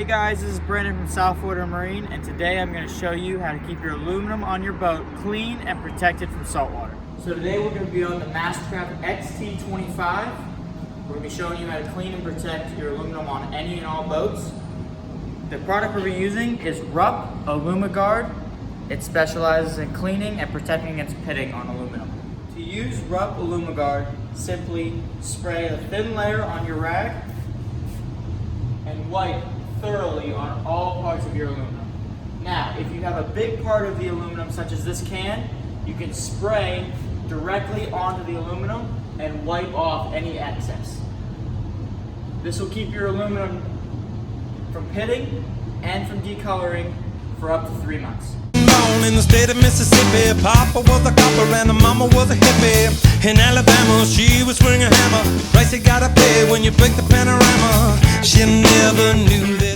guys, this is Brandon from South Florida Marine, and today I'm going to show you how to keep your aluminum on your boat clean and protected from salt water. So today we're going to be on the Mastercraft XT25. We're going to be showing you how to clean and protect your aluminum on any and all boats. The product we'll be using is Rupp Aluma Guard. It specializes in cleaning and protecting against pitting on aluminum. To use Rupp Aluma Guard, simply spray a thin layer on your rag and wipe thoroughly on all parts of your aluminum. Now, if you have a big part of the aluminum, such as this can, you can spray directly onto the aluminum and wipe off any excess. This will keep your aluminum from pitting and from decoloring for up to 3 months. Born in the state of Mississippi, Papa was a copper and Mama was a hippie. In Alabama, she would swing a hammer. Price you gotta pay when you break the panorama. She never knew that